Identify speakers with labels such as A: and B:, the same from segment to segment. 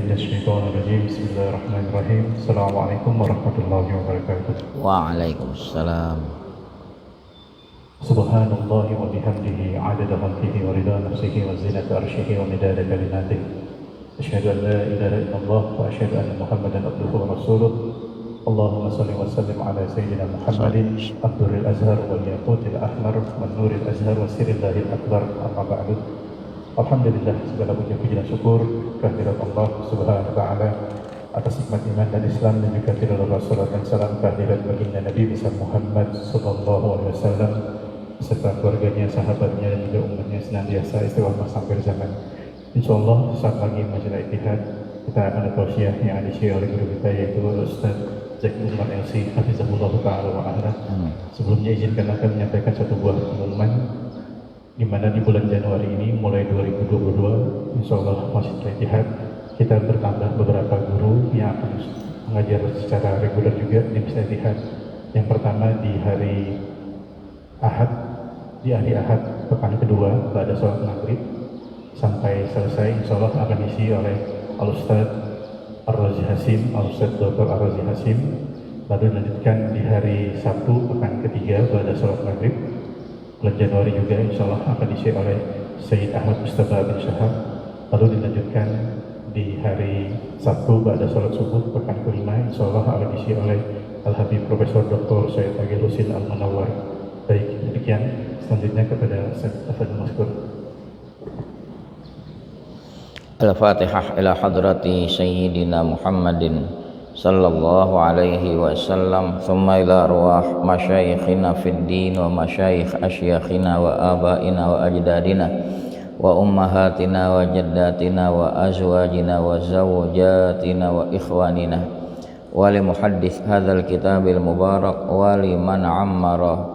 A: من الشيطان الرجيم بسم الله الرحمن الرحيم السلام عليكم ورحمة الله وبركاته
B: وعليكم السلام.
A: سبحان الله وبحمده عدد خلقه ورضا نفسه وزنة عرشه ومداد كلماته أشهد أن لا إله إلا الله وأشهد أن محمدا عبده ورسوله اللهم صل وسلم على سيدنا محمد الدر الأزهر والياقوت الأحمر والنور الأزهر والسر الله الأكبر أما بعد. Alhamdulillah, segala puji dan syukur kehadirat Allah Subhanahu wa taala atas nikmat iman dan Islam, dan juga tidak lupa salat dan salam kehadirat baginda Nabi besar Muhammad sallallahu alaihi wasallam beserta keluarganya, sahabatnya dan juga umatnya senantiasa istiqomah sampai zaman. Insyaallah saat lagi majelis Ittihad kita akan ada tausiah yang diisi oleh guru kita yaitu Ustaz Zaki Umar LC hafizahullah taala wa ahla. Sebelumnya izinkan akan menyampaikan satu buah pengumuman di mana di bulan Januari ini mulai 2022 insyaallah Masjid Ittihad kita bertambah beberapa guru yang akan mengajar secara reguler juga di Masjid Ittihad. Yang pertama di hari Ahad, pekan kedua pada sholat maghrib sampai selesai insyaallah akan diisi oleh Al-Ustaz Ar-Razi Hasim, Al-Ustaz Dr. Ar-Razi Hasim. Lalu dilanjutkan di hari Sabtu pekan ketiga pada sholat maghrib bulan Januari juga insyaallah akan diisi oleh Sayyid Ahmad Mustafa bin Syahab. Lalu dilanjutkan di hari Sabtu pada sholat subuh pekan kelima insyaallah akan diisi oleh Al-Habib Profesor Dr. Sayyid Agil Husin Al-Munawwar. Baik, demikian selanjutnya kepada Sayyid Afan Maskur.
B: Al-Fatihah ila hadrati Sayyidina Muhammadin sallallahu alaihi wasallam, thumma ila arwah masyayikhina fid din wa masyayikh asyakhina wa abaina wa ajdadina wa ummahatina wa jaddatina wa azwajina wa zawjatina wa ikhwanina wa li muhaddits hadzal kitabil mubarak wa li man ammara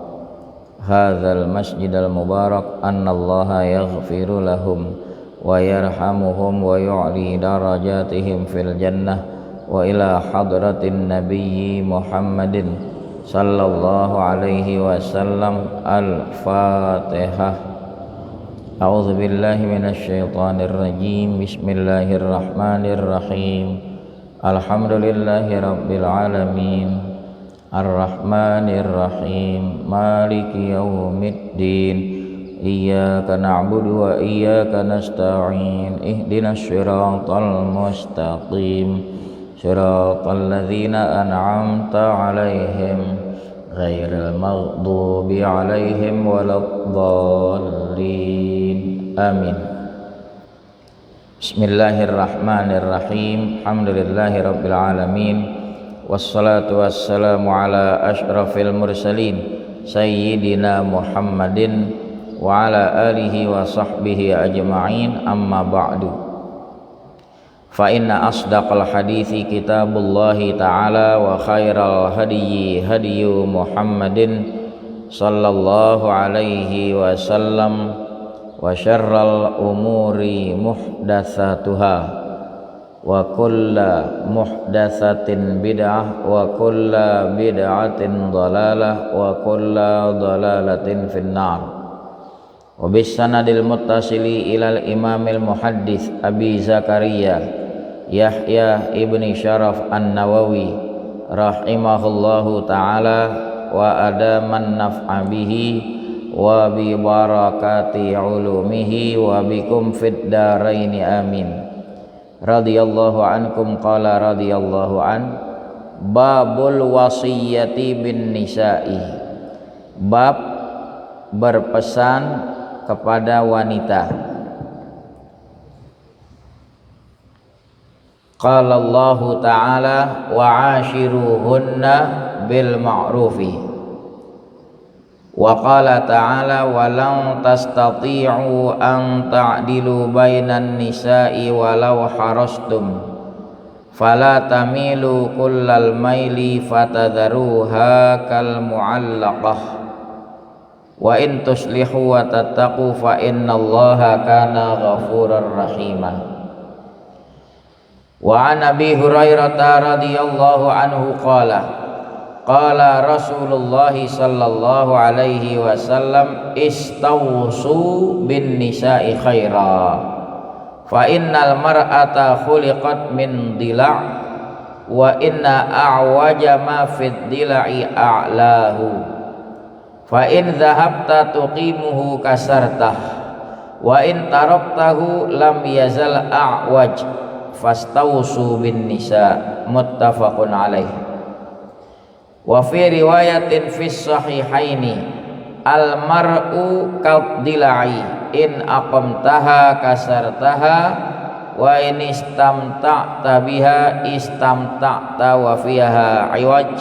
B: hadzal masjidal mubarak annallaha yaghfiru lahum wa yarhamuhum wa yu'li darajatihim fil jannah wa ila hadratin nabiyyi Muhammadin sallallahu alaihi wasallam. Al-Fatihah. A'udzu billahi minasy syaithanir rajim. Bismillahirrahmanirrahim. Alhamdulillahi rabbil alamin. Arrahmanir rahim. Maliki yaumiddin. Iyyaka na'budu wa iyyaka nasta'in. Ihdinas siratal mustaqim. Siratal ladzina an'amta 'alaihim ghairil maghdubi 'alaihim waladdallin. Amin. Bismillahirrahmanirrahim. Alhamdulillahirabbil alamin. Wassalatu wassalamu ala asyrafil mursalin sayyidina Muhammadin wa ala alihi wa sahbihi ajma'in. Amma ba'du. Fa inna asdaqal hadithi kitabullahi ta'ala wa khairal hadiyyi hadiyyu Muhammadin sallallahu alaihi wasallam wa syarral umuri muhdatsatuha wa kulla muhdatsatin bid'ah wa kulla bid'atin dhalalah wa kulla dhalalatin finnar. Wa bis sanadil muttasili ilal imamil muhaddits Abi Zakaria Yahya ibni Syaraf An-Nawawi rahimahullahu ta'ala wa adaman naf'a bihi wa bi barakati ulumihi wa bikum fid daraini amin. Radhiyallahu ankum qala radhiyallahu an. Babul wasiyyati bin nisa'i. Bab berpesan kepada wanita. Qala Allah ta'ala wa 'ashiruhunna bil ma'rufi. Wa qala ta'ala wa lan tastati'u an ta'dilu bainan nisa'i walau harastum fala tamilu kullal maili fatadharuha kal mu'allaqah wa in tuslihu wa tattaqu fa innallaha kana ghafurar rahima. Wa an Abi Hurairah radhiyallahu anhu qala qala Rasulullah sallallahu alaihi wasallam istawsu bin nisa'i khaira fa innal mar'ata khuliqat min dila' wa inna a'waja ma fid dila'i a'lahu fa in dhahabta tuqimuhu kasartah wa in taraktahu lam yazal a'waj fastausu bin nisa. Muttafaqun alaih. Wa fi riwayatin fis sahihaini al mar'u kaddila'i in aqamtaha kasartaha wa in istamta'ta biha istamta'ta wa fiha iwaj.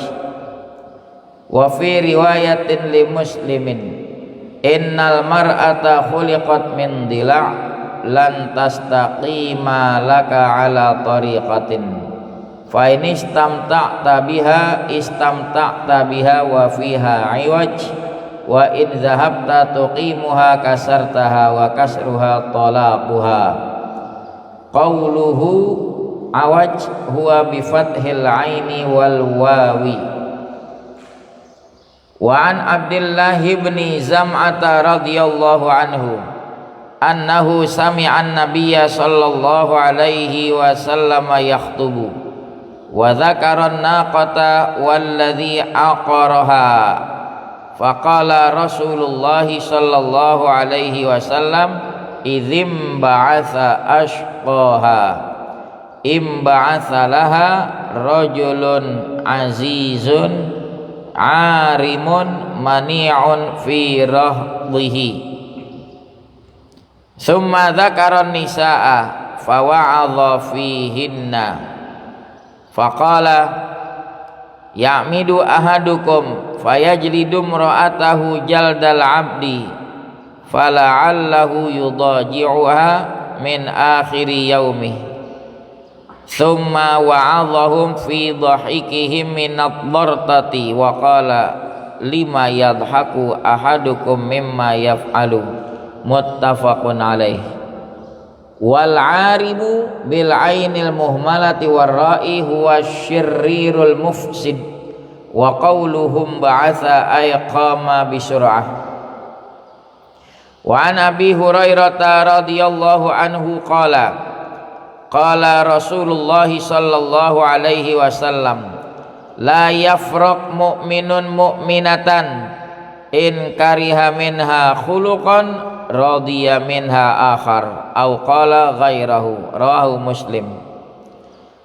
B: Wa fi riwayatin li muslimin innal mar'ata khuliqat min dila' lan tastaqima laka ala tariqatin fa in istamta'ta biha istamta'ta biha wa fiha iwaj wa in dhahabta tuqimuha kasartaha wa kasruha talaquha. Qauluhu awaj huwa bi fathil aini wal wawi. Wa an Abdullah bin Zam'ata radhiyallahu anhu annahu sami'a an-nabiyya sallallahu alaihi wasallam yakhutubu wa dzakara an-naqata walladhi aqaraha faqala Rasulullah sallallahu alaihi wasallam idzim ba'atha ashqaha imba'atha laha rajulun azizun arimun mani'un fi rahdhihi summa dzakara nisaa fawa'adha fihinna faqala ya'midu ahadukum fayajlidu imra'atahu jaldal 'abdi fala'allahu yudaji'uha min akhiri yaumih thumma wa'adhahum fi dhahikihim minad dhartati wa qala lima yadhaku ahadukum mimma yaf'alu. Muttafaqun alaih. Wal 'aribu bil 'ainil muhmalati war ra'i huwa syirrirul mufsid wa qawluhum ba'atha ay qama bisur'ah. Wa an Abi Hurairah radhiyallahu anhu qala qala Rasulullah sallallahu alaihi wasallam la yafraq mu'minun mu'minatan in kariha minha khuluqan radiya minha akhar au qala ghairahu. Rawahu Muslim.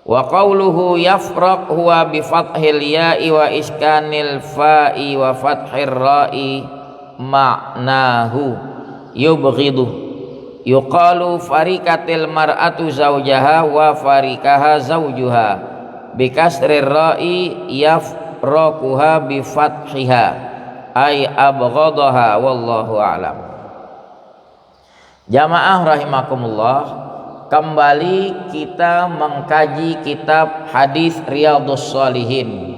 B: Wa qawluhu yafraq huwa bi fathil ya'i wa iskanil fa'i wa fathir ra'i ma'nahu yubghidu. Yuqalu farikatil mar'atu zawjaha wa farikaha zawjuha bi kasrir ra'i yafraquha bi fathiha ay abghadaha wallahu a'lam. Jamaah rahimakumullah, kembali kita mengkaji kitab hadis Riyadhus Shalihin.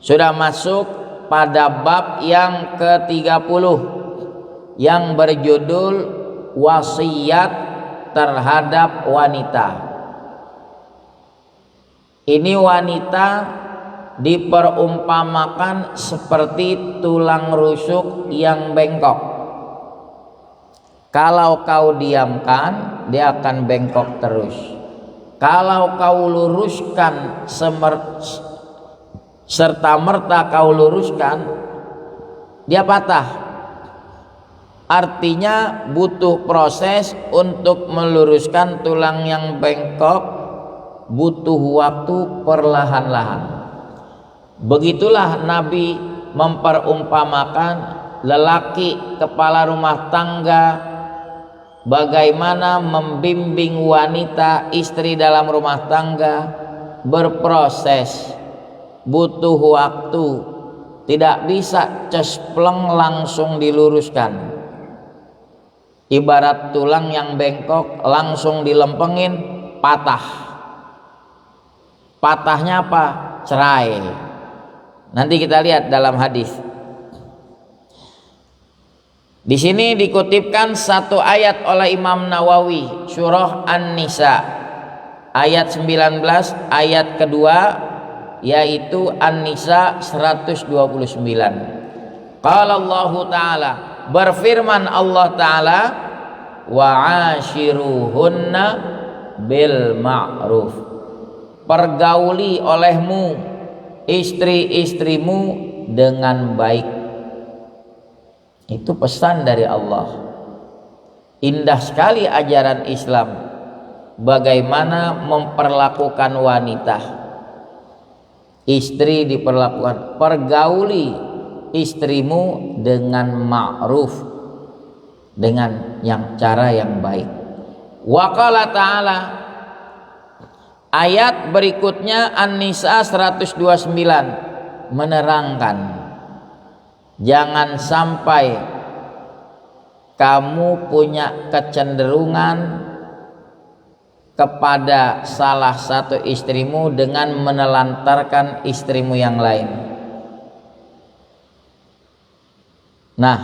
B: Sudah masuk pada bab yang ke-30 yang berjudul wasiat terhadap wanita. Ini wanita diperumpamakan seperti tulang rusuk yang bengkok. Kalau kau diamkan, dia akan bengkok terus. Kalau kau luruskan serta merta kau luruskan, dia patah. Artinya butuh proses untuk meluruskan tulang yang bengkok, butuh waktu perlahan-lahan. Begitulah Nabi memperumpamakan lelaki kepala rumah tangga bagaimana membimbing wanita istri dalam rumah tangga berproses, butuh waktu, tidak bisa cespleng langsung diluruskan. Ibarat tulang yang bengkok langsung dilempengin, patah. Patahnya apa? Cerai. Nanti kita lihat dalam hadis. Di sini dikutipkan satu ayat oleh Imam Nawawi, surah An-Nisa ayat 19 ayat kedua, yaitu An-Nisa 129. Qala Allah Ta'ala, berfirman Allah Ta'ala, wa ashiruhunna bil ma'ruf. Pergauli olehmu istri-istrimu dengan baik. Itu pesan dari Allah. Indah sekali ajaran Islam, bagaimana memperlakukan wanita. Istri diperlakukan, pergauli istrimu dengan ma'ruf, dengan cara yang baik. Wa qala ta'ala, ayat berikutnya An-Nisa 129 menerangkan, jangan sampai kamu punya kecenderungan kepada salah satu istrimu dengan menelantarkan istrimu yang lain. Nah,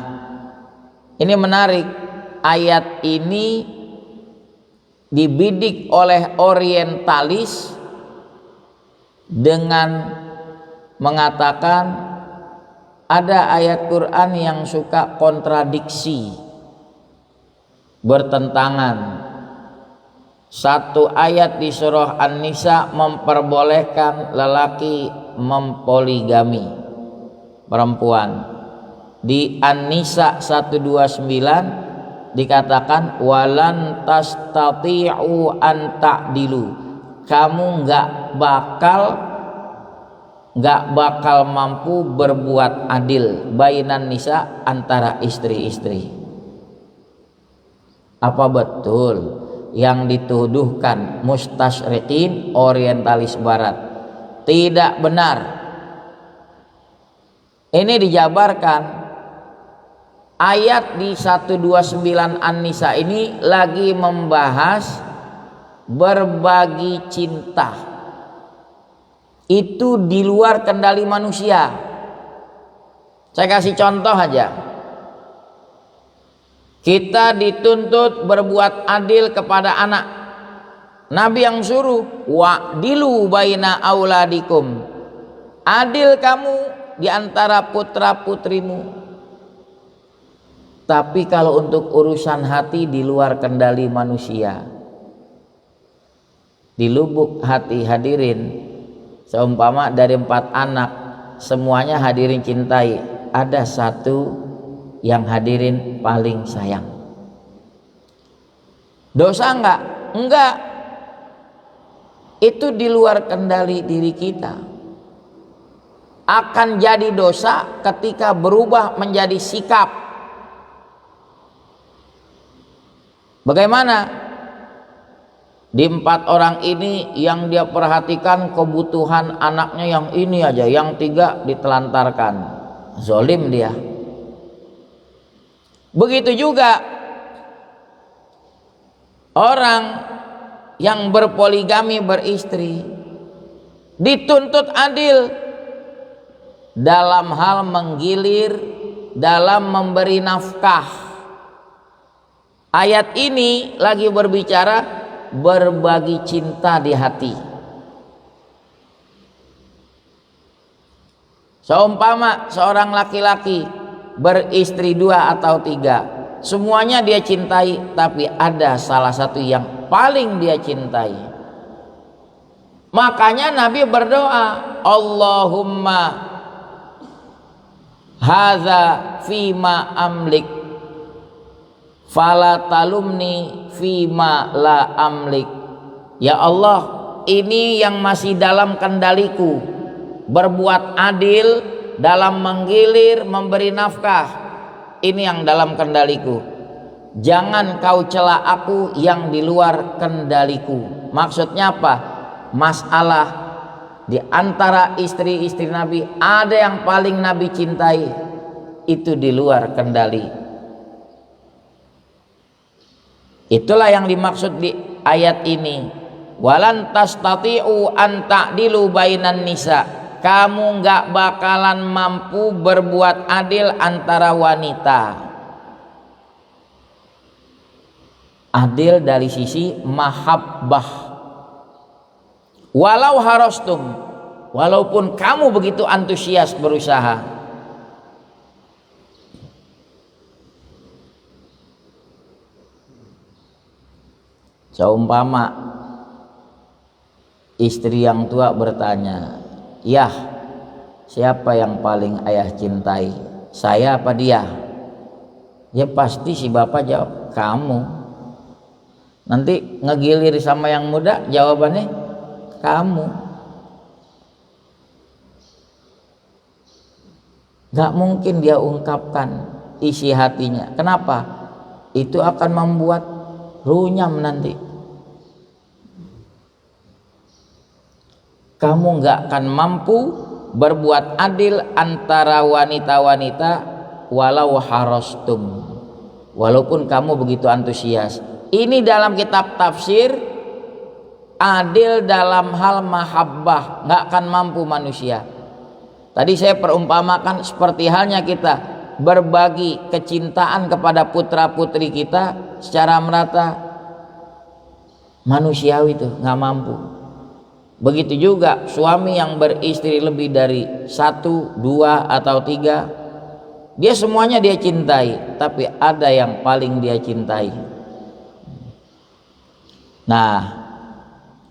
B: ini menarik. Ayat ini dibidik oleh orientalis dengan mengatakan ada ayat Quran yang suka kontradiksi, bertentangan. Satu ayat di surah An-Nisa memperbolehkan lelaki mempoligami perempuan. Di An-Nisa 129 dikatakan walan tastati'u an ta'dilu. Kamu nggak bakal mampu berbuat adil bainan nisa, antara istri-istri. Apa betul yang dituduhkan mustasyriqin, orientalis barat? Tidak benar. Ini dijabarkan. Ayat di 129 An-Nisa ini lagi membahas berbagi cinta. Itu di luar kendali manusia. Saya kasih contoh aja. Kita dituntut berbuat adil kepada anak. Nabi yang suruh, wa'dilu baina auladikum. Adil kamu di antara putra-putrimu. Tapi kalau untuk urusan hati di luar kendali manusia. Di lubuk hati hadirin, seumpama dari 4 anak semuanya hadirin cintai, ada satu yang hadirin paling sayang. Dosa enggak? Enggak. Itu di luar kendali diri kita. Akan jadi dosa ketika berubah menjadi sikap. Bagaimana? Di 4 orang ini yang dia perhatikan kebutuhan anaknya yang ini aja, yang 3 ditelantarkan. Zolim dia. Begitu juga orang yang berpoligami, beristri, dituntut adil dalam hal menggilir, dalam memberi nafkah. Ayat ini lagi berbicara berbagi cinta di hati. Seumpama seorang laki-laki beristri 2 atau 3, semuanya dia cintai, tapi ada salah satu yang paling dia cintai. Makanya Nabi berdoa, Allahumma hadza fima amlik fala talumni fima la amlik. Ya Allah, ini yang masih dalam kendaliku, berbuat adil dalam menggilir, memberi nafkah, ini yang dalam kendaliku. Jangan kau cela aku yang di luar kendaliku. Maksudnya apa? Masalah di antara istri-istri Nabi, ada yang paling Nabi cintai, itu di luar kendali. Itulah yang dimaksud di ayat ini. Walan tastati'u an ta'dilu bainan nisa. Kamu enggak bakalan mampu berbuat adil antara wanita. Adil dari sisi mahabbah. Walau harostum, walaupun kamu begitu antusias berusaha. Seumpama istri yang tua bertanya, "Yah, siapa yang paling ayah cintai? Saya apa dia?" Ya pasti si bapak jawab, "Kamu." Nanti ngegilir sama yang muda, jawabannya, "Kamu." Gak mungkin dia ungkapkan isi hatinya. Kenapa? Itu akan membuat runyam nanti. Kamu gak akan mampu berbuat adil antara wanita-wanita walau harostum, walaupun kamu begitu antusias. Ini dalam kitab tafsir, adil dalam hal mahabbah, gak akan mampu manusia. Tadi saya perumpamakan seperti halnya kita berbagi kecintaan kepada putra putri kita secara merata, manusiawi itu nggak mampu. Begitu juga suami yang beristri lebih dari 1, 2 atau 3, dia semuanya dia cintai, tapi ada yang paling dia cintai. Nah,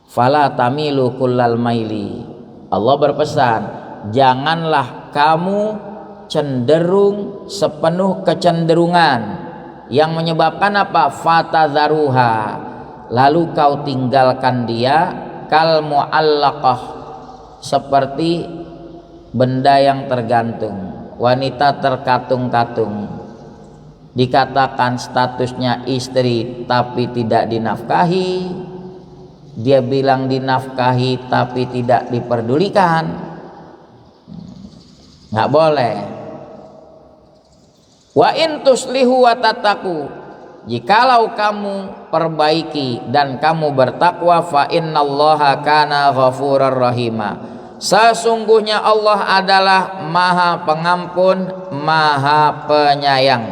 B: fala tamilu kullal maili. Allah berpesan, janganlah kamu cenderung sepenuh kecenderungan yang menyebabkan apa? Fatadharuha, lalu kau tinggalkan dia kal muallaqah, seperti benda yang tergantung, wanita terkatung-katung, dikatakan statusnya istri tapi tidak dinafkahi, dia bilang dinafkahi tapi tidak diperdulikan. Nggak boleh. Wa in tuslihu wa tattaqu, jikalau kamu perbaiki dan kamu bertakwa, fa innallaha kana ghafurur rahima, sesungguhnya Allah adalah maha pengampun, maha penyayang.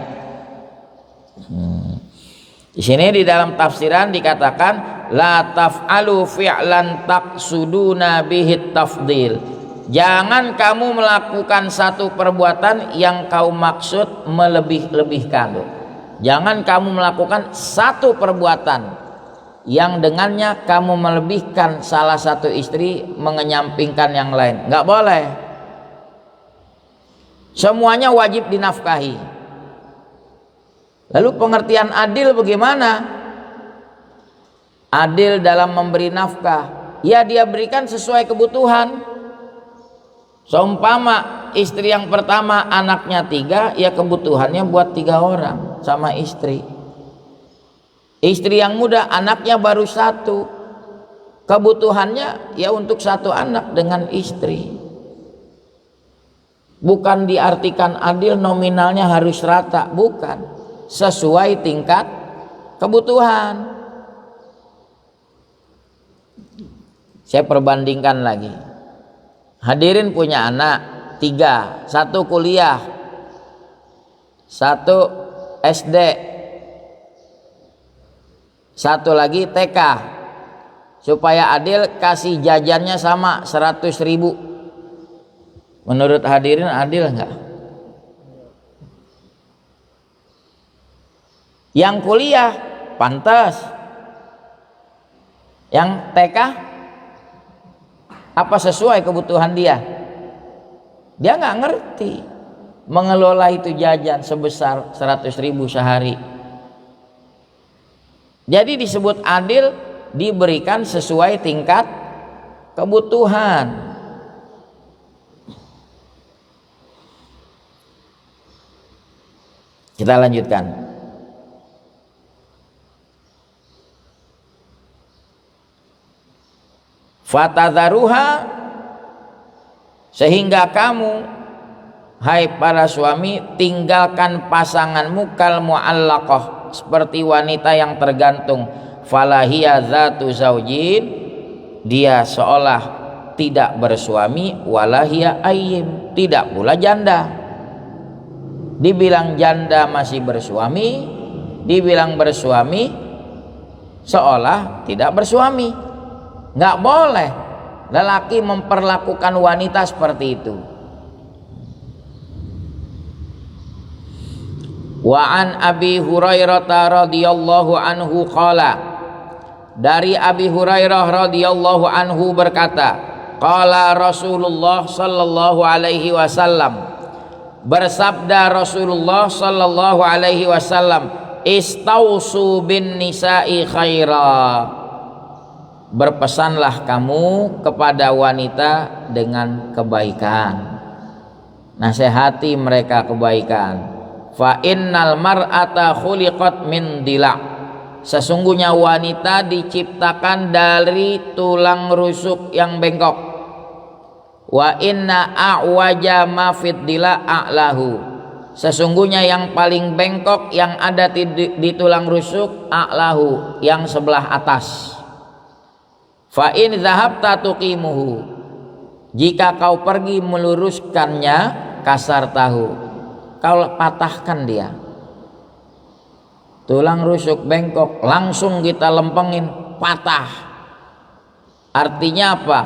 B: Di sini di dalam tafsiran dikatakan la taf'alu fi'lan taqsuduna bihi tafdil, jangan kamu melakukan satu perbuatan yang kau maksud melebih-lebihkan. Jangan kamu melakukan satu perbuatan yang dengannya kamu melebihkan salah satu istri, mengenyampingkan yang lain. Nggak boleh. Semuanya wajib dinafkahi. Lalu pengertian adil bagaimana? Adil dalam memberi nafkah, ya dia berikan sesuai kebutuhan. Seumpama istri yang pertama anaknya 3, ya kebutuhannya buat 3 orang sama istri. Istri yang muda anaknya baru 1, kebutuhannya ya untuk 1 anak dengan istri. Bukan diartikan adil nominalnya harus rata, bukan, sesuai tingkat kebutuhan. Saya perbandingkan lagi. Hadirin punya anak 3, 1 kuliah, 1 SD, 1 lagi TK. Supaya adil kasih jajannya sama 100.000. Menurut hadirin adil enggak? Yang kuliah pantas, yang TK apa sesuai kebutuhan dia? Dia nggak ngerti mengelola itu jajan sebesar 100.000 sehari. Jadi disebut adil, diberikan sesuai tingkat kebutuhan. Kita lanjutkan. Fatadharuha, sehingga kamu hai para suami tinggalkan pasanganmu kal muallaqah, seperti wanita yang tergantung. Falahiyya dzatu zaujin, dia seolah tidak bersuami, walahiyya ayyim, tidak pula janda. Dibilang janda masih bersuami, dibilang bersuami seolah tidak bersuami. Nggak boleh lelaki memperlakukan wanita seperti itu. Wa an Abi Hurairah radhiyallahu anhu qala, dari Abi Hurairah radhiyallahu anhu berkata, qala Rasulullah sallallahu alaihi wasallam, bersabda Rasulullah sallallahu alaihi wasallam, istausu bin nisa'i khaira, berpesanlah kamu kepada wanita dengan kebaikan, nasihati mereka kebaikan. Fa innal mar'ata khuliqat min dila', sesungguhnya wanita diciptakan dari tulang rusuk yang bengkok. Wa inna a'waja ma fid dila' a'lahu, sesungguhnya yang paling bengkok yang ada di tulang rusuk a'lahu, yang sebelah atas. Fa in dhahabta tuqimuhu, jika kau pergi meluruskannya, kasar tahu, kau patahkan dia. Tulang rusuk bengkok langsung kita lempengin, patah. Artinya apa?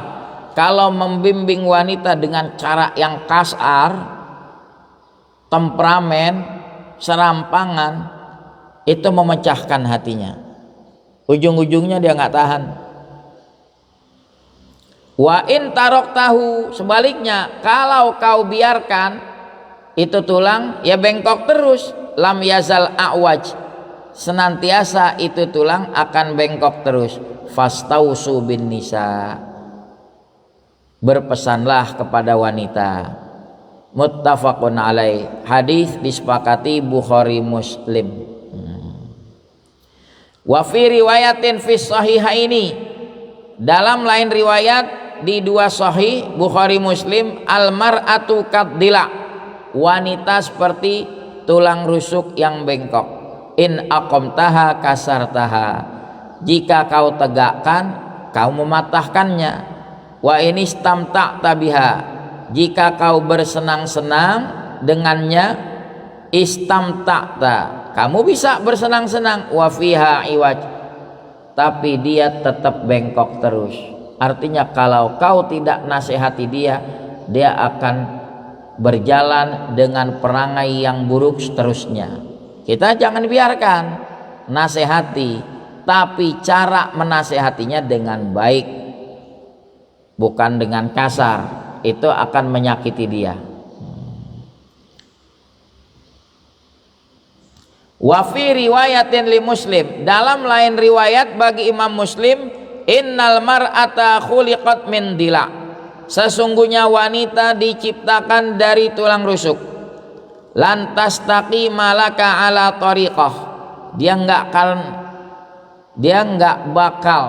B: Kalau membimbing wanita dengan cara yang kasar, temperamen, serampangan, itu memecahkan hatinya. Ujung-ujungnya dia nggak tahan. Wa in tarok tahu, sebaliknya kalau kau biarkan itu tulang ya bengkok terus, lam yazal a'waj, senantiasa itu tulang akan bengkok terus. Fastausu bin nisa, berpesanlah kepada wanita. Muttafaqun alaih, hadis disepakati Bukhari Muslim. Wa fi riwayatin fi sahihaini, dalam lain riwayat di dua sahih Bukhari Muslim, al mar'atu kadila, wanita seperti tulang rusuk yang bengkok. In aqamtaha kasartaha, jika kau tegakkan kau mematahkannya. Wa in istamta'ta biha, jika kau bersenang-senang dengannya, istamta'ta, kamu bisa bersenang-senang. Wa fiha iwaj, tapi dia tetap bengkok terus. Artinya kalau kau tidak nasihati dia, dia akan berjalan dengan perangai yang buruk seterusnya. Kita jangan biarkan, nasihati, tapi cara menasihatinya dengan baik, bukan dengan kasar. Itu akan menyakiti dia. Wa fi riwayatin li Muslim, dalam lain riwayat bagi Imam Muslim, innal mar'ata khuliqat min dila, sesungguhnya wanita diciptakan dari tulang rusuk. Lantas taqima laka ala tariqah, dia enggak bakal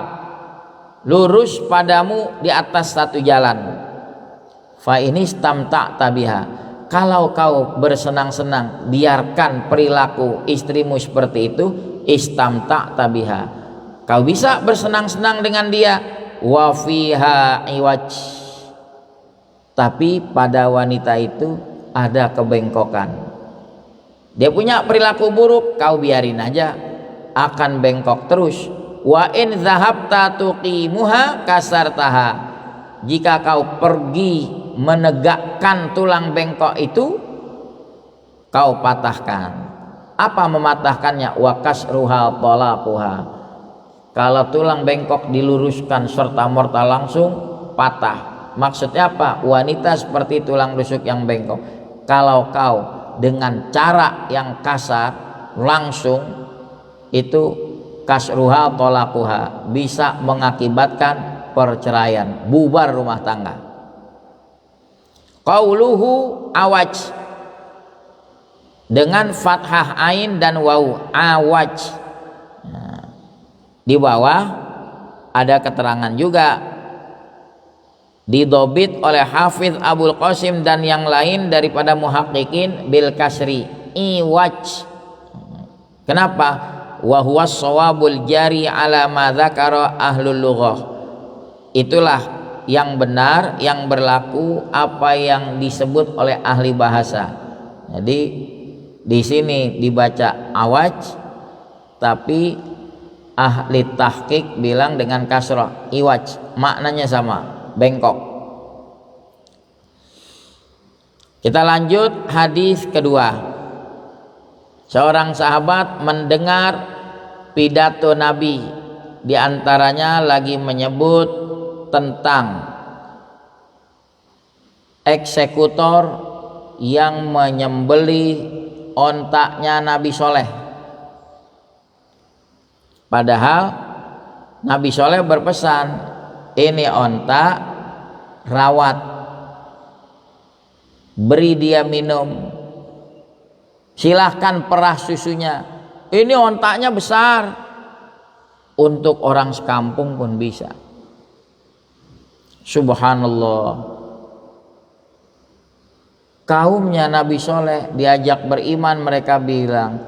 B: lurus padamu di atas satu jalan. Fa ini istamta'ta biha, kalau kau bersenang-senang, biarkan perilaku istrimu seperti itu, istamta'ta biha, kau bisa bersenang-senang dengan dia. Wa fiha iwaj, tapi pada wanita itu ada kebengkokan. Dia punya perilaku buruk, kau biarin aja, akan bengkok terus. Wa in dhahabta tuqimuha kasartaha, jika kau pergi menegakkan tulang bengkok itu, kau patahkan. Apa mematahkannya? Wa kasruha talaquha, kalau tulang bengkok diluruskan serta merta langsung patah. Maksudnya apa? Wanita seperti tulang rusuk yang bengkok, kalau kau dengan cara yang kasar langsung, itu kasruha talaquha, bisa mengakibatkan perceraian, bubar rumah tangga. Qauluhu awaj, dengan fathah ain dan waw, awaj. Nah, di bawah ada keterangan juga, didobit oleh Hafidz Abul Qasim dan yang lain daripada muhaqqiqin bil kasri, iwaj. Kenapa? Wa huwa shawabul jari ala ma dzakara ahlul lughah, itulah yang benar, yang berlaku apa yang disebut oleh ahli bahasa. Jadi di sini dibaca awaj, tapi ahli tahqiq bilang dengan kasrah iwaj, maknanya sama, bengkok. Kita lanjut hadis kedua. Seorang sahabat mendengar pidato Nabi Di antaranya lagi menyebut tentang eksekutor yang menyembelih ontaknya Nabi Soleh. Padahal Nabi Soleh berpesan, ini onta rawat, beri dia minum, silahkan perah susunya. Ini ontaknya besar, untuk orang sekampung pun bisa. Subhanallah. Kaumnya Nabi Soleh diajak beriman, mereka bilang,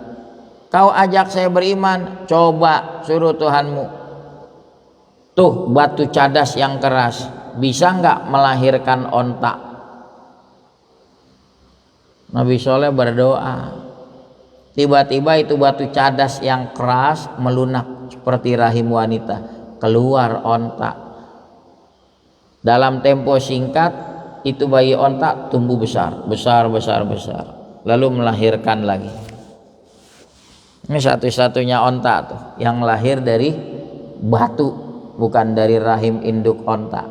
B: kau ajak saya beriman, coba suruh Tuhanmu, tuh batu cadas yang keras, bisa nggak melahirkan ontak? Nabi Soleh berdoa, tiba-tiba itu batu cadas yang keras melunak seperti rahim wanita, keluar ontak. Dalam tempo singkat itu bayi ontak tumbuh besar, lalu melahirkan lagi. Ini satu-satunya ontak tuh yang lahir dari batu, bukan dari rahim induk ontak.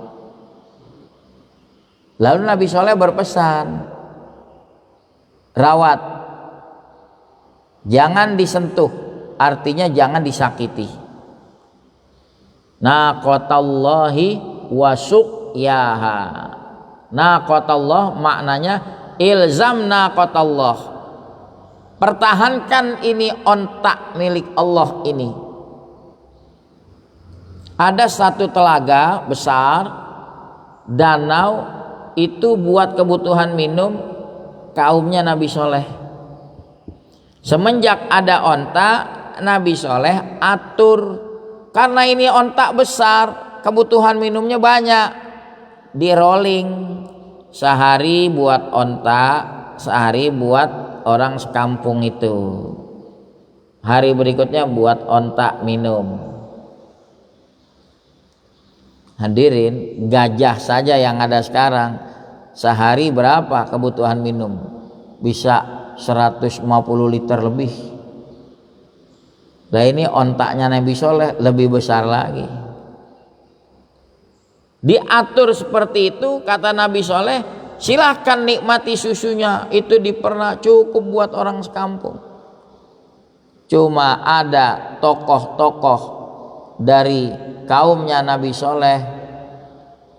B: Lalu Nabi Soleh berpesan, rawat, jangan disentuh, artinya jangan disakiti. Naqatallahi wa suqyaha. Naqatallah maknanya ilzam naqatallah, pertahankan ini ontak milik Allah ini. Ada satu telaga besar, danau, itu buat kebutuhan minum kaumnya Nabi Soleh. Semenjak ada ontak, Nabi Soleh atur, karena ini ontak besar, kebutuhan minumnya banyak, di rolling, sehari buat ontak, sehari buat orang sekampung itu, hari berikutnya buat ontak minum. Hadirin, gajah saja yang ada sekarang sehari berapa kebutuhan minum? Bisa 150 liter lebih. Nah ini ontaknya Nabi Soleh lebih besar lagi. Diatur seperti itu, kata Nabi Soleh, silahkan nikmati susunya, itu dipernak, cukup buat orang sekampung. Cuma ada tokoh-tokoh dari kaumnya Nabi Soleh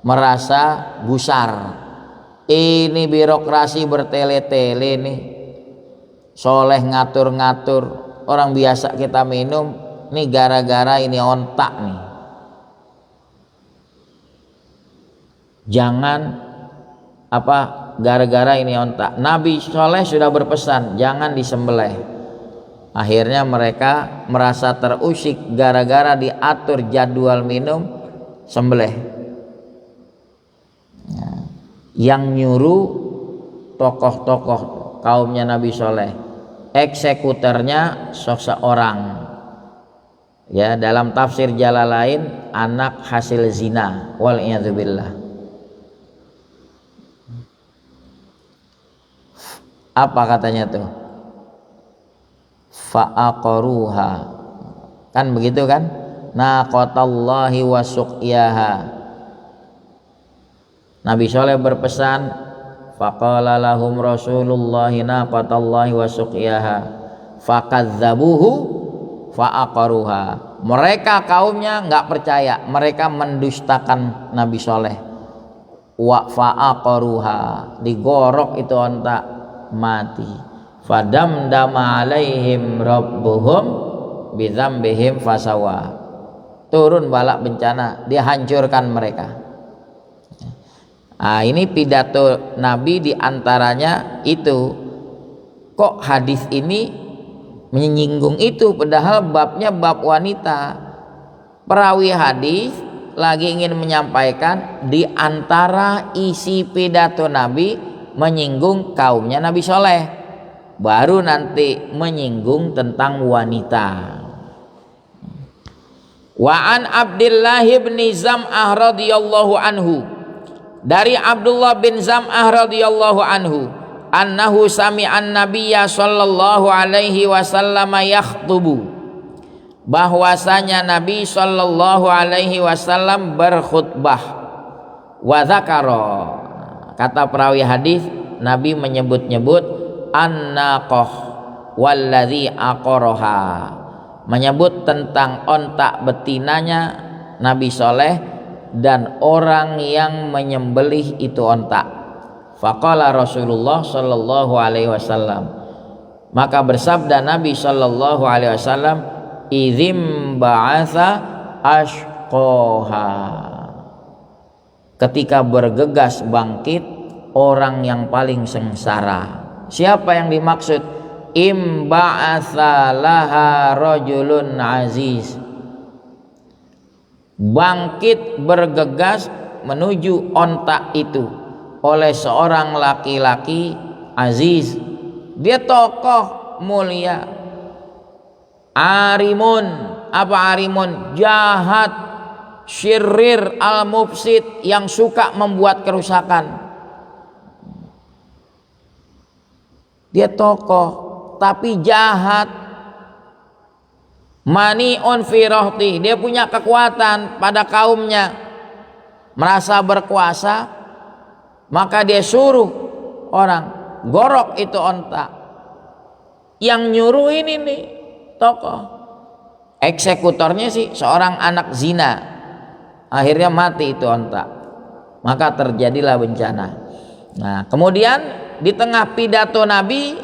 B: merasa gusar, ini birokrasi bertele-tele nih, Soleh ngatur-ngatur, orang biasa kita minum, nih gara-gara ini ontak nih. Jangan gara-gara ini ontak. Nabi Soleh sudah berpesan jangan disembelih. Akhirnya mereka merasa terusik gara-gara diatur jadwal minum, sembelih. Yang nyuruh tokoh-tokoh kaumnya Nabi Soleh, eksekutornya seseorang. Ya, dalam tafsir Jalalain, anak hasil zina, wal iyadzubillah. Apa katanya tuh? Fa'aqaruha, kan begitu kan? Naqatallahi wa suqyaha. Nabi Soleh berpesan, faqala lahum rasulullahi naqatallahi wa suqyaha fakadzabuhu fa'aqaruha. Mereka kaumnya nggak percaya, mereka mendustakan Nabi Soleh. Wa fa'aqaruha, digorok itu ontak, mati. Fadamdama alaihim rabbuhum bidzambihim fasawa. Turun balak bencana, dihancurkan mereka. Nah, ini pidato Nabi diantaranya itu. Kok hadis ini menyinggung itu, padahal babnya bab wanita. Perawi hadis lagi ingin menyampaikan diantara isi pidato Nabi menyinggung kaumnya Nabi Soleh, baru nanti menyinggung tentang wanita. Wa an Abdullah bin Zam'ah radhiyallahu anhu, dari Abdullah bin Zam'ah radhiyallahu anhu, annahu sami'an nabiyya sallallahu alaihi wasallam yakhtubu, bahwasanya Nabi Shallallahu Alaihi Wasallam berkhutbah. Wa dzakara, kata perawi hadis, Nabi menyebut-nyebut an-naqah walladzi aqaraha, menyebut tentang ontak betinanya Nabi Soleh dan orang yang menyembelih itu ontak. Faqala Rasulullah Shallallahu Alaihi Wasallam, maka bersabda Nabi Shallallahu Alaihi Wasallam, idzim ba'atha ashqaha, ketika bergegas bangkit orang yang paling sengsara. Siapa yang dimaksud? Imba'atha laha rajulun aziz, bangkit bergegas menuju ontak itu oleh seorang laki-laki aziz. Dia tokoh mulia. Arimun, apa arimun? Jahat, syirir, al-mufsid, yang suka membuat kerusakan. Dia tokoh tapi jahat. Mani'un fi rohti, dia punya kekuatan pada kaumnya, merasa berkuasa, maka dia suruh orang gorok itu onta. Yang nyuruh ini nih tokoh, eksekutornya sih seorang anak zina. Akhirnya mati itu onta, maka terjadilah bencana. Nah, kemudian di tengah pidato Nabi,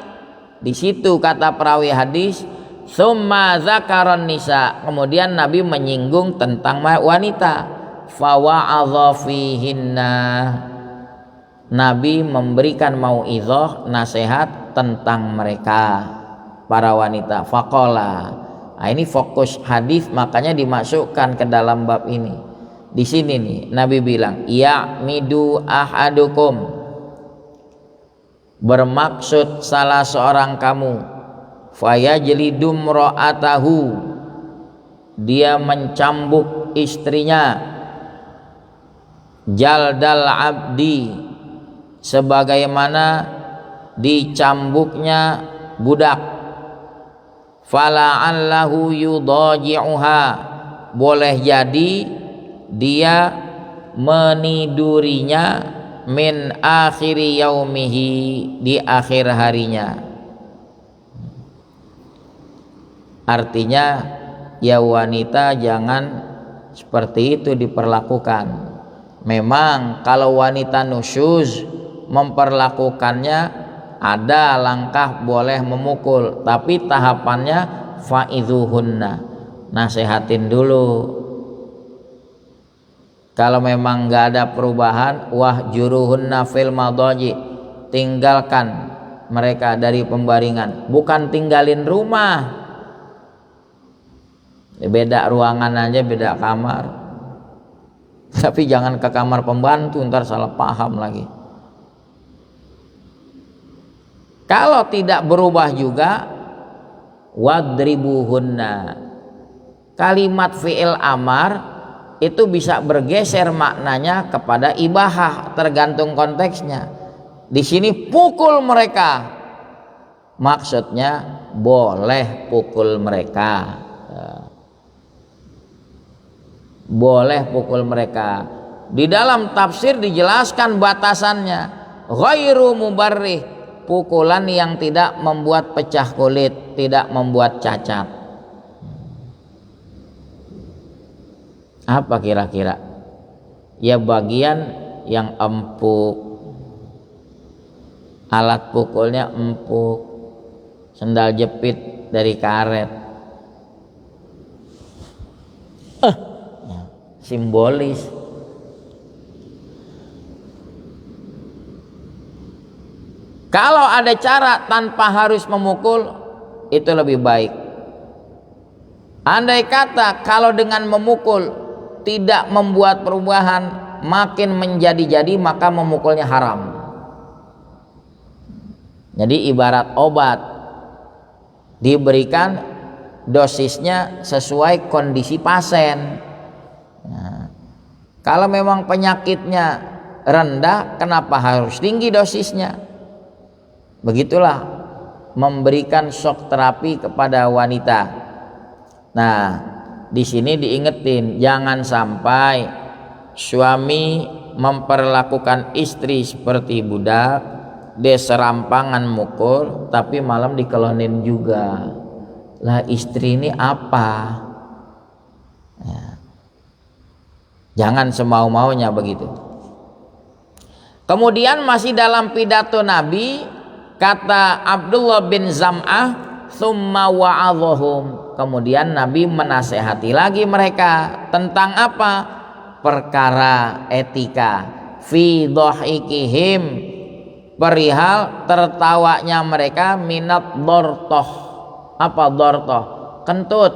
B: di situ kata perawi hadis, summa zakaron nisa, kemudian Nabi menyinggung tentang wanita. Fawa'adha fihinna, Nabi memberikan mau'izah, nasihat tentang mereka, para wanita. Faqala, nah ini fokus hadis, makanya dimasukkan ke dalam bab ini. Di sini nih Nabi bilang, ya'midu ahadukum, bermaksud salah seorang kamu, fayajlidum ra'atahu, dia mencambuk istrinya, jaldal abdi, sebagaimana dicambuknya budak. Fala'allahu yudaji'uha, boleh jadi dia menidurinya min akhiri yaumihi, di akhir harinya. Artinya ya wanita jangan seperti itu diperlakukan. Memang kalau wanita nusyuz memperlakukannya ada langkah boleh memukul, tapi tahapannya fa'idhuhunna, nasihatin dulu. Kalau memang nggak ada perubahan, wahjuruhunna fil madaji, tinggalkan mereka dari pembaringan, bukan tinggalin rumah. Beda ruangan aja, beda kamar, tapi jangan ke kamar pembantu, ntar salah paham lagi. Kalau tidak berubah juga, wadribuhunna, kalimat fi'il amar itu bisa bergeser maknanya kepada ibahah, tergantung konteksnya. Di sini pukul mereka, maksudnya boleh pukul mereka, boleh pukul mereka. Di dalam tafsir dijelaskan batasannya, ghairu mubarrih, pukulan yang tidak membuat pecah kulit, tidak membuat cacat. Apa kira-kira? Ya bagian yang empuk, alat pukulnya empuk, sendal jepit dari karet, simbolis. Kalau ada cara tanpa harus memukul, itu lebih baik. Andai kata kalau dengan memukul tidak membuat perubahan, makin menjadi-jadi, maka memukulnya haram. Jadi ibarat obat, diberikan dosisnya sesuai kondisi pasien. Nah, kalau memang penyakitnya rendah, kenapa harus tinggi dosisnya? Begitulah memberikan shock terapi kepada wanita. Nah, di sini diingetin jangan sampai suami memperlakukan istri seperti budak, dia serampangan mukul tapi malam dikelonin juga. Lah istri ini apa? Ya. Jangan semau-maunya begitu. Kemudian masih dalam pidato Nabi, kata Abdullah bin Zam'ah, "Tsumma wa'adhahum." Kemudian Nabi menasehati lagi mereka tentang apa? Perkara etika. Fi dhahikihim, perihal tertawanya mereka, minat dortoh. Apa dortoh? Kentut.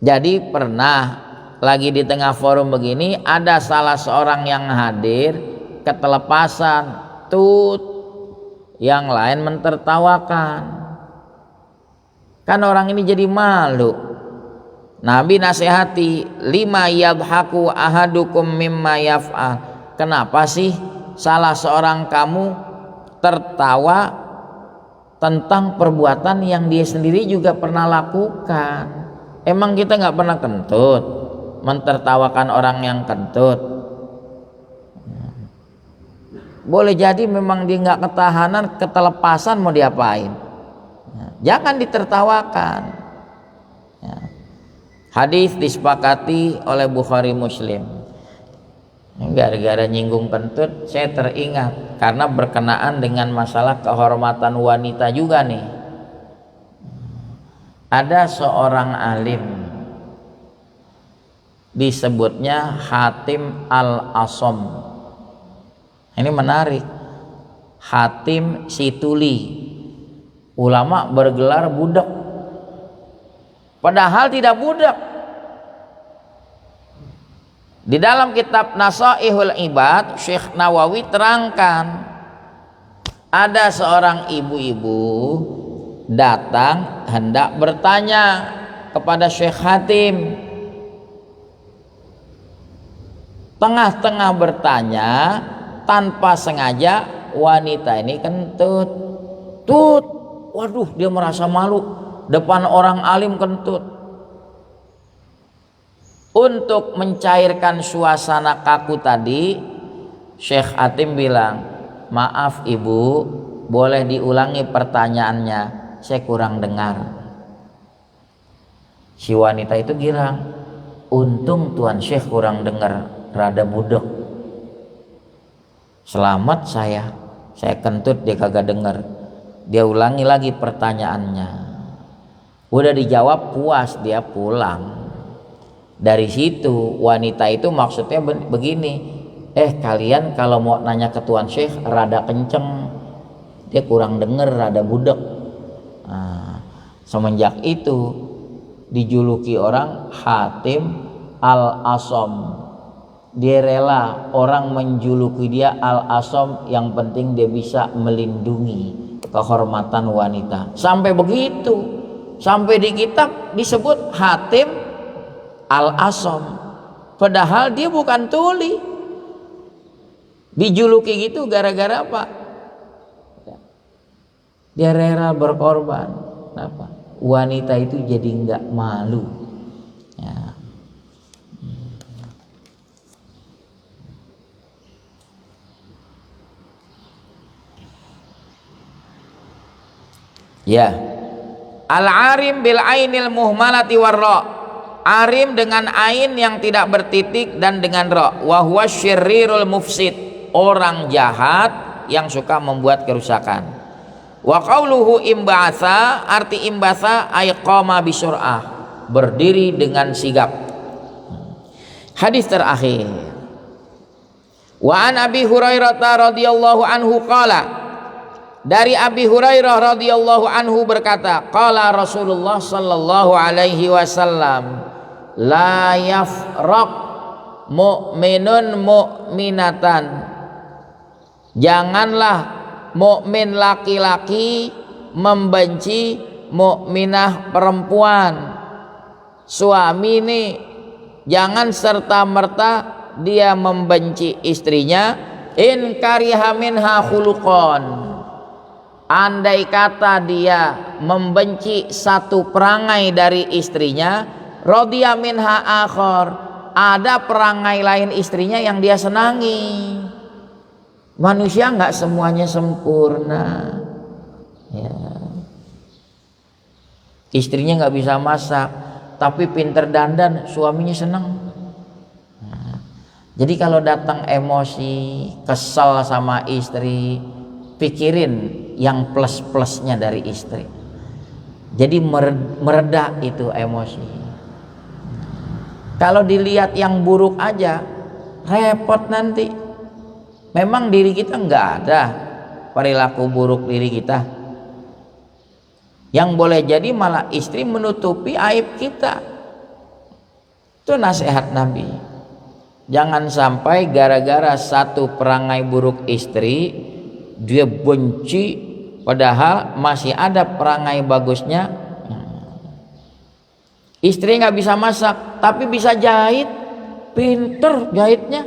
B: Jadi pernah lagi di tengah forum begini, ada salah seorang yang hadir ketelepasan, tut, yang lain mentertawakan. Kan orang ini jadi malu. Nabi nasihati, lima yadhaku ahadukum mimma yaf'al. Kenapa sih salah seorang kamu tertawa tentang perbuatan yang dia sendiri juga pernah lakukan? Emang kita nggak pernah kentut, mentertawakan orang yang kentut? Boleh jadi memang dia nggak ketahanan, ketelepasan, mau diapain? Jangan ditertawakan. Hadis disepakati oleh Bukhari Muslim. Gara-gara nyinggung kentut, saya teringat karena berkenaan dengan masalah kehormatan wanita juga nih. Ada seorang alim disebutnya Hatim Al-Asom. Ini menarik. Hatim Situli, ulama bergelar budak, padahal tidak budak. Di dalam kitab Nasaihul Ibad, Syekh Nawawi terangkan, ada seorang ibu-ibu datang hendak bertanya kepada Syekh Hatim. Tengah-tengah bertanya, tanpa sengaja wanita ini kentut. Tut, waduh, dia merasa malu depan orang alim kentut. Untuk mencairkan suasana kaku tadi, Syekh Hatim bilang, "Maaf ibu, boleh diulangi pertanyaannya, saya kurang dengar." Si wanita itu girang, untung Tuan Syekh kurang dengar, rada budek. Selamat saya kentut dia kagak dengar. Dia ulangi lagi pertanyaannya, udah dijawab puas, dia pulang. Dari situ wanita itu maksudnya begini, kalian kalau mau nanya ke Tuan Syekh rada kenceng, dia kurang denger, rada budek. Nah, semenjak itu dijuluki orang Hatim Al-Asom. Dia rela orang menjuluki dia Al-Asom, yang penting dia bisa melindungi kehormatan wanita. Sampai begitu, sampai di kitab disebut Hatim Al-Asom, padahal dia bukan tuli. Dijuluki gitu gara-gara apa? Dia rela berkorban. Kenapa? Wanita itu jadi nggak malu. Ya. Al-arim bil ainil muhmalati warra. Arim dengan ain yang tidak bertitik dan dengan ra. Wa huwa syirrirul mufsid, orang jahat yang suka membuat kerusakan. Wa qauluhu imba'atha, arti imbatha ay qama bisur'ah, berdiri dengan sigap. Hadis terakhir. Wa an Abi Hurairah radhiyallahu anhu qala, dari Abi Hurairah radhiyallahu anhu berkata, qala Rasulullah sallallahu alaihi wasallam, la yafraq mu'minun mu'minatan, janganlah mukmin laki-laki membenci mukminah perempuan. Suami ini jangan serta-merta dia membenci istrinya, in kariha minha khuluqan, andai kata dia membenci satu perangai dari istrinya, radiya minha akhar, ada perangai lain istrinya yang dia senangi. Manusia nggak semuanya sempurna ya. Istrinya nggak bisa masak tapi pinter dandan, suaminya senang. Jadi kalau datang emosi, kesel sama istri, pikirin yang plus-plusnya dari istri. Jadi mereda itu emosi. Kalau dilihat yang buruk aja, repot nanti. Memang diri kita nggak ada perilaku buruk diri kita. Yang boleh jadi malah istri menutupi aib kita. Itu nasihat Nabi. Jangan sampai gara-gara satu perangai buruk istri dia benci, padahal masih ada perangai bagusnya. Istri nggak bisa masak tapi bisa jahit, pinter jahitnya.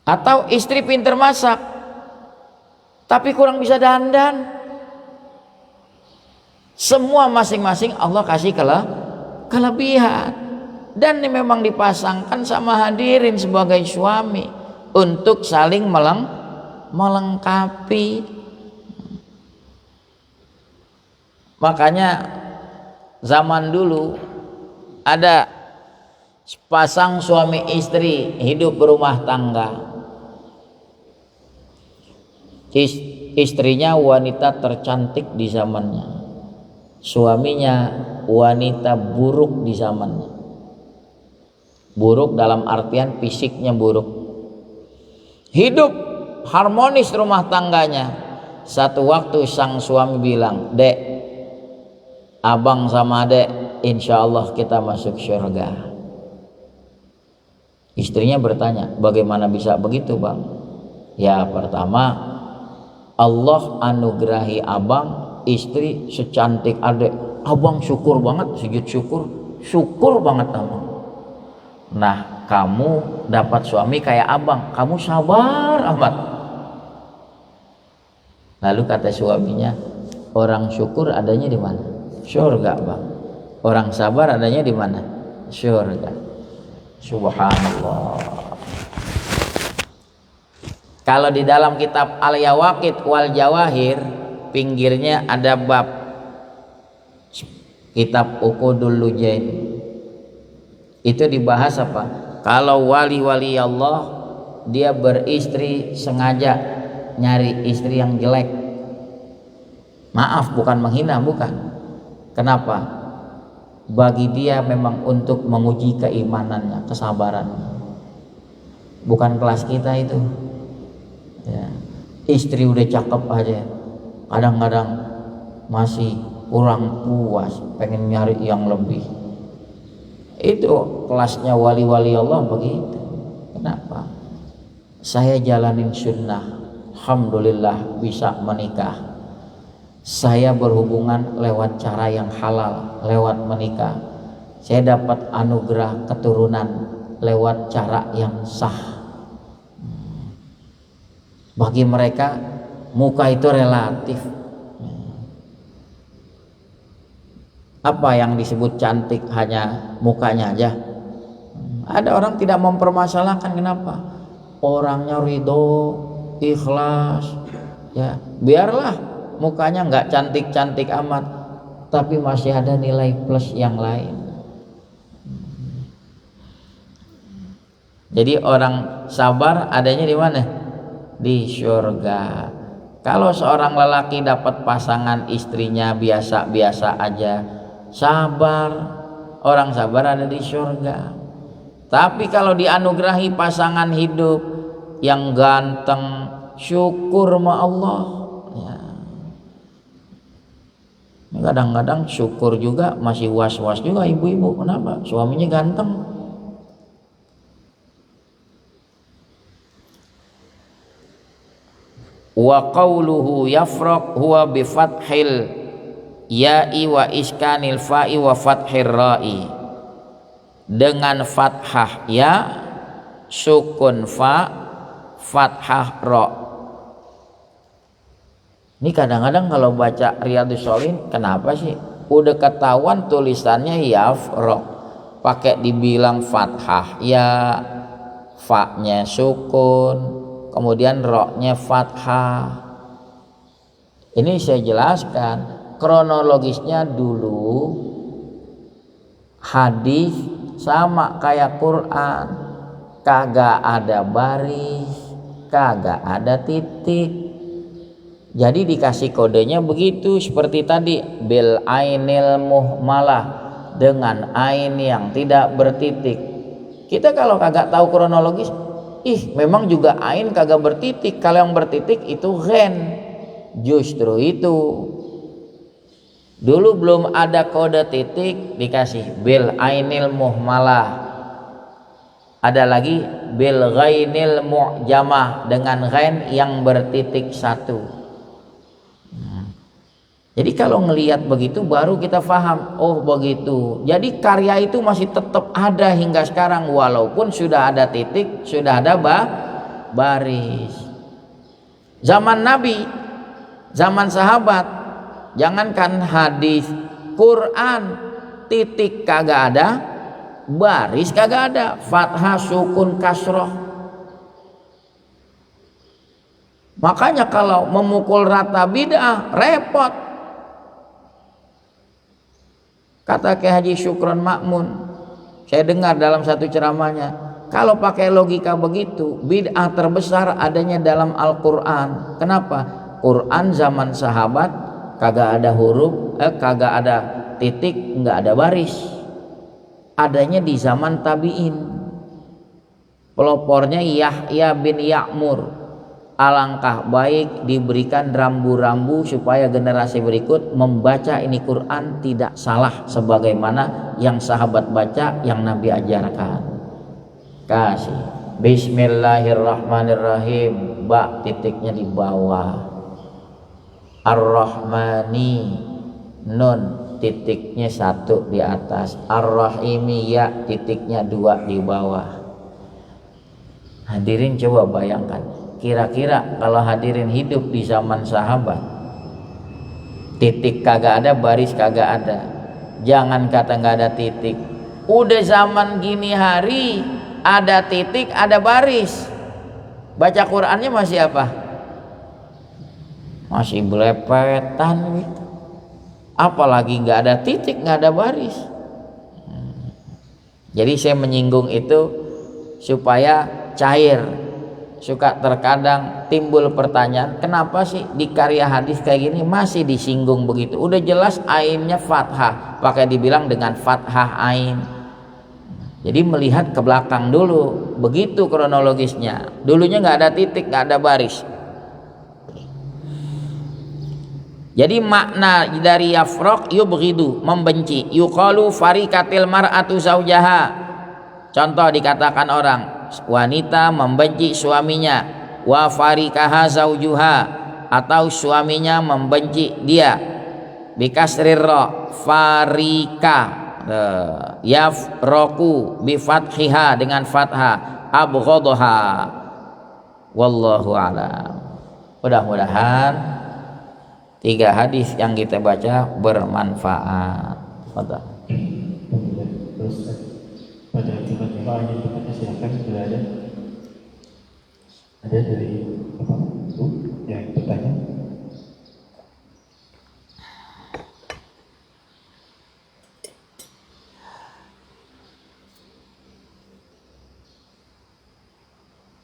B: Atau istri pinter masak tapi kurang bisa dandan. Semua masing-masing Allah kasih kelebihan, dan ini memang dipasangkan sama hadirin sebagai suami untuk saling melengkapi. Makanya zaman dulu ada sepasang suami istri hidup berumah tangga. Istrinya wanita tercantik di zamannya, suaminya wanita buruk di zamannya. Buruk dalam artian fisiknya buruk. Hidup harmonis rumah tangganya. Satu waktu sang suami bilang, "Dek, abang sama adek insya Allah kita masuk surga." Istrinya bertanya, "Bagaimana bisa begitu, bang?" Ya, pertama Allah anugerahi abang istri secantik adek. Abang syukur banget, sujud syukur banget abang. Nah, kamu dapat suami kayak abang, kamu sabar amat. Lalu kata suaminya, orang syukur adanya di mana? Surga, bang. Orang sabar adanya di mana? Surga. Subhanallah. Kalau di dalam kitab Al-Yawaqit wal Jawahir, pinggirnya ada bab kitab Uqudul Lujain. Itu dibahas apa? Kalau wali-wali Allah dia beristri sengaja nyari istri yang jelek. Maaf, bukan menghina, bukan. Kenapa? Bagi dia memang untuk menguji keimanannya, kesabarannya. Bukan kelas kita itu. Ya. Istri udah cakep aja, kadang-kadang masih kurang puas, pengen nyari yang lebih. Itu kelasnya wali-wali Allah begitu. Kenapa? Saya jalanin sunnah, alhamdulillah bisa menikah. Saya berhubungan lewat cara yang halal, lewat menikah. Saya dapat anugerah keturunan lewat cara yang sah. Bagi mereka muka itu relatif. Apa yang disebut cantik hanya mukanya aja? Ada orang tidak mempermasalahkan, kenapa? Orangnya ridho, ikhlas, ya biarlah mukanya nggak cantik-cantik amat, tapi masih ada nilai plus yang lain. Jadi orang sabar adanya di mana? Di surga. Kalau seorang lelaki dapat pasangan istrinya biasa-biasa aja, sabar, orang sabar ada di surga. Tapi kalau dianugerahi pasangan hidup yang ganteng, syukur sama Allah ya. Kadang-kadang syukur juga masih was-was juga ibu-ibu, kenapa? Suaminya ganteng. Wa qawluhu yafraq huwa bi fathil ya'i wa iskanil fa'i wa fathir ra'i. Dengan fathah ya, sukun fa, fathah ro. Ini kadang-kadang kalau baca Riyadhus Shalihin, kenapa sih udah ketahuan tulisannya yafro, pakai dibilang fathah ya, fa-nya sukun, kemudian ro-nya fathah. Ini saya jelaskan kronologisnya dulu. Hadis sama kayak Quran, kagak ada baris, kagak ada titik. Jadi dikasih kodenya begitu, seperti tadi bil ainil muhmalah, dengan ain yang tidak bertitik. Kita kalau kagak tahu kronologis, memang juga ain kagak bertitik, kalau yang bertitik itu ghen. Justru itu dulu belum ada kode titik, dikasih bil ainil muhmalah. Ada lagi bil ghainil mu'jamah, dengan ghain yang bertitik satu. Jadi kalau ngelihat begitu baru kita paham, oh begitu. Jadi karya itu masih tetap ada hingga sekarang, walaupun sudah ada titik, sudah ada baris. Zaman Nabi, zaman sahabat, jangankan hadis, Quran, titik kagak ada, baris kagak ada, fathah sukun kasroh. Makanya kalau memukul rata bid'ah repot. Kata Kiai Haji Syukron Makmun, saya dengar dalam satu ceramahnya, kalau pakai logika begitu, bid'ah terbesar adanya dalam Al-Quran. Kenapa? Quran zaman sahabat kagak ada huruf, kagak ada titik, nggak ada baris. Adanya di zaman tabi'in. Pelopornya Yahya bin Ya'mur. Alangkah baik diberikan rambu-rambu supaya generasi berikut membaca ini Quran tidak salah sebagaimana yang sahabat baca, yang Nabi ajarkan. Kasih Bismillahirrahmanirrahim, titiknya di bawah. Ar-Rahmani, nun titiknya 1 di atas. Ar-Rahimi, ya titiknya 2 di bawah. Hadirin coba bayangkan, kira-kira kalau hadirin hidup di zaman sahabat, titik kagak ada, baris kagak ada, jangan kata nggak ada titik, udah zaman gini hari ada titik ada baris, baca Qurannya masih apa? Masih belepetan gitu. Apalagi nggak ada titik, nggak ada baris. Jadi saya menyinggung itu supaya cair. Suka terkadang timbul pertanyaan, kenapa sih di karya hadis kayak gini masih disinggung begitu? Udah jelas ainnya fathah, pakai dibilang dengan fathah ain. Jadi melihat ke belakang dulu, begitu kronologisnya. Dulunya nggak ada titik, nggak ada baris. Jadi makna dari yafraq yubghidu, membenci. Yuqalu farikatil mar'atu zaujaha. Contoh dikatakan orang, wanita membenci suaminya, wa farikaha zaujuha, atau suaminya membenci dia. Bikasrir ra, farika, yafraqu bi fathiha, dengan fathah, abghadha. Wallahu a'lam. Mudah-mudahan 3 hadis yang kita baca bermanfaat. Fadhal.
A: Terus pada jemaah yang bertanya silakan, sudah ada dari apa Bu yang bertanya.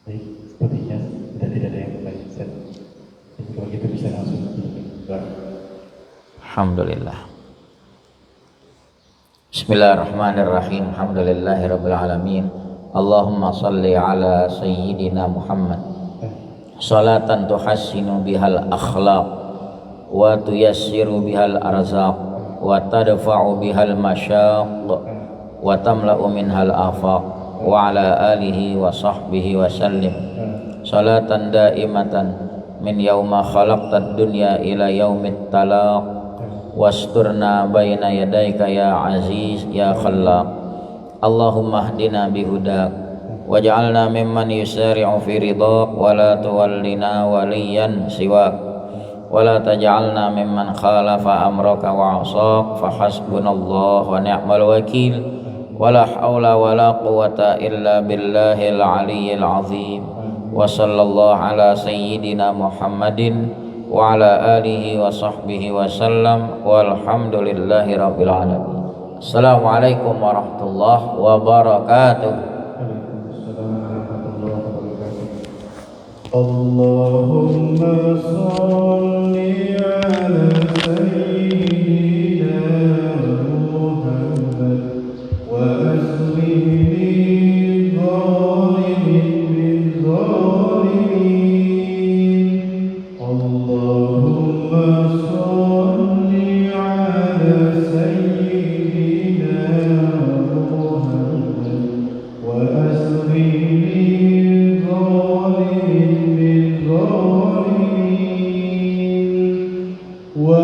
A: Baik, sepertinya sudah tidak ada yang bertanya. Jadi kalau gitu bisa langsung berdoa.
B: Alhamdulillah. Bismillahirrahmanirrahim. Alhamdulillahirabbil alamin. Allahumma shalli ala sayyidina Muhammad salatan tuhassinu bihal akhlaq wa tuyassiru bihal arzaq wa tadfa'u bihal masyaq wa tamla'u minhal afaq wa ala alihi wa sahbihi wa sallim salatan daimatan min yauma khalaqtad dunya ila yaumit talaq wasturna baina yadaika ya aziz ya khallaq. Allahumma hdina bihudak waj'alna mimman yusari'u fi ridhaq wa la tuwallina waliyan siwak wa la taj'alna mimman khalafa amraka wa 'asaq fa hasbunallahu wa ni'mal wakil wa la haula wa la quwwata illa billahil aliyyil azim wa sallallahu ala sayyidina Muhammadin wa ala alihi wa sahbihi wa sallam walhamdulillahi rabbil alamin. Assalamualaikum warahmatullahi wabarakatuh.
C: Allahumma salli ala sayyidina Muhammad wa aslihi zalimin min zalimin. Allahumma salli ala sayyidina Muhammad wa aslihi zalimin wa